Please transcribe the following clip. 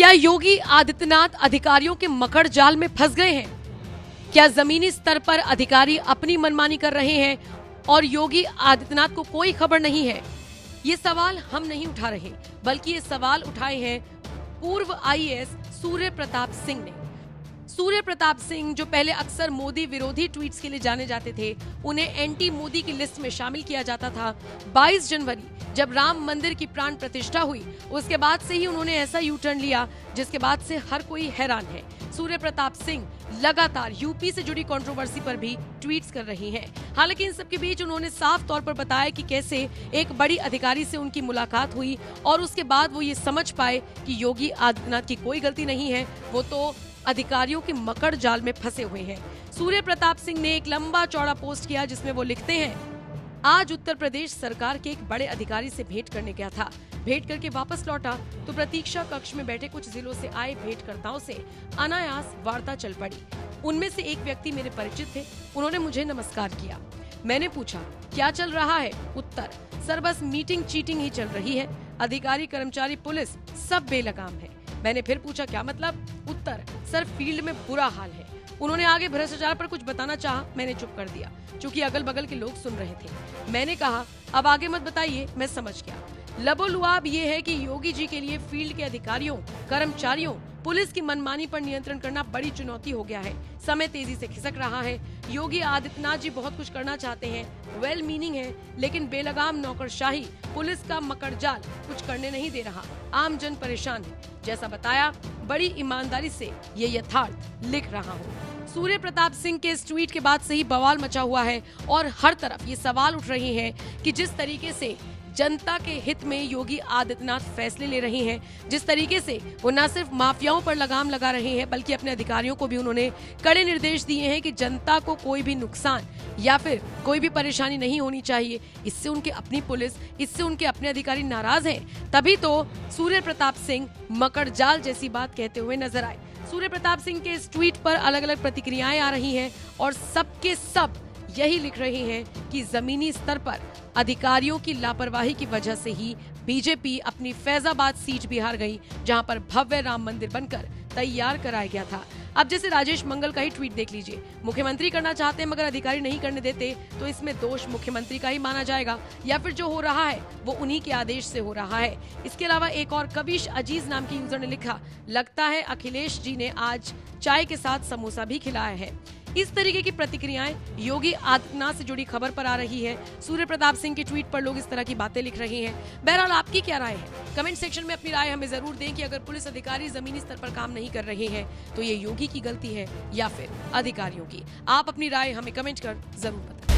क्या योगी आदित्यनाथ अधिकारियों के मकड़ जाल में फंस गए हैं? क्या जमीनी स्तर पर अधिकारी अपनी मनमानी कर रहे हैं और योगी आदित्यनाथ को कोई खबर नहीं है? ये सवाल हम नहीं उठा रहे, बल्कि ये सवाल उठाए हैं पूर्व आईएएस सूर्य प्रताप सिंह ने। सूर्य प्रताप सिंह, जो पहले अक्सर मोदी विरोधी ट्वीट्स के लिए जाने जाते थे, उन्हें एंटी मोदी की लिस्ट में शामिल किया जाता था। 22 जनवरी जब राम मंदिर की प्राण प्रतिष्ठा हुई, उसके बाद से ही उन्होंने ऐसा यू टर्न लिया जिसके बाद से हर कोई हैरान है। सूर्य प्रताप सिंह लगातार यूपी से जुड़ी कंट्रोवर्सी पर भी ट्वीट्स कर रही हैं। हालांकि इन सब के बीच उन्होंने साफ तौर पर बताया कि कैसे एक बड़ी अधिकारी से उनकी मुलाकात हुई और उसके बाद वो ये समझ पाए कि योगी आदित्यनाथ की कोई गलती नहीं है, वो तो अधिकारियों के मकड़ जाल में फंसे हुए हैं। सूर्य प्रताप सिंह ने एक लंबा चौड़ा पोस्ट किया जिसमें वो लिखते हैं, आज उत्तर प्रदेश सरकार के एक बड़े अधिकारी से भेंट करने गया था। भेंट करके वापस लौटा तो प्रतीक्षा कक्ष में बैठे कुछ जिलों से आए भेंटकर्ताओं से अनायास वार्ता चल पड़ी। उनमें से एक व्यक्ति मेरे परिचित थे। उन्होंने मुझे नमस्कार किया। मैंने पूछा, क्या चल रहा है? उत्तर, सर बस मीटिंग चीटिंग ही चल रही है। अधिकारी, कर्मचारी, पुलिस सब बेलगाम है। मैंने फिर पूछा, क्या मतलब? उत्तर, सर फील्ड में बुरा हाल है। उन्होंने आगे भ्रष्टाचार पर कुछ बताना चाहा, मैंने चुप कर दिया क्योंकि अगल बगल के लोग सुन रहे थे। मैंने कहा, अब आगे मत बताइए, मैं समझ गया। लबोलुआब ये है कि योगी जी के लिए फील्ड के अधिकारियों, कर्मचारियों, पुलिस की मनमानी पर नियंत्रण करना बड़ी चुनौती हो गया है। समय तेजी से खिसक रहा है। योगी आदित्यनाथ जी बहुत कुछ करना चाहते हैं, वेल मीनिंग है, लेकिन बेलगाम नौकरशाही, पुलिस का मकड़जाल कुछ करने नहीं दे रहा। आम जन परेशान है। जैसा बताया, बड़ी ईमानदारी से ये यथार्थ लिख रहा हूँ। सूर्य प्रताप सिंह के इस ट्वीट के बाद से ही बवाल मचा हुआ है और हर तरफ ये सवाल उठ रहे हैं कि जिस तरीके से जनता के हित में योगी आदित्यनाथ फैसले ले रहे हैं, जिस तरीके से वो न सिर्फ माफियाओं पर लगाम लगा रहे हैं, बल्कि अपने अधिकारियों को भी उन्होंने कड़े निर्देश दिए हैं कि जनता को कोई भी नुकसान या फिर कोई भी परेशानी नहीं होनी चाहिए। इससे उनके अपनी पुलिस, इससे उनके अपने अधिकारी नाराज हैं। तभी तो सूर्य प्रताप सिंह मकड़जाल जैसी बात कहते हुए नजर आए। सूर्य प्रताप सिंह के इस ट्वीट पर अलग अलग प्रतिक्रियाएं आ रही हैं और सबके सब यही लिख रहे हैं कि जमीनी स्तर पर अधिकारियों की लापरवाही की वजह से ही बीजेपी अपनी फैजाबाद सीट भी हार गई, जहां पर भव्य राम मंदिर बनकर तैयार कराया गया था। अब जैसे राजेश मंगल का ही ट्वीट देख लीजिए, मुख्यमंत्री करना चाहते हैं मगर अधिकारी नहीं करने देते, तो इसमें दोष मुख्यमंत्री का ही माना जाएगा या फिर जो हो रहा है वो उन्हीं के आदेश से हो रहा है। इसके अलावा एक और कविश अजीज नाम के यूजर ने लिखा, लगता है अखिलेश जी ने आज चाय के साथ समोसा भी खिलाया है। इस तरीके की प्रतिक्रियाएं योगी आदित्यनाथ से जुड़ी खबर पर आ रही है। सूर्य प्रताप सिंह के ट्वीट पर लोग इस तरह की बातें लिख रहे हैं। बहरहाल आपकी क्या राय है? कमेंट सेक्शन में अपनी राय हमें जरूर दें कि अगर पुलिस अधिकारी जमीनी स्तर पर काम नहीं कर रहे हैं तो ये योगी की गलती है या फिर अधिकारियों की। आप अपनी राय हमें कमेंट कर जरूर बताएं।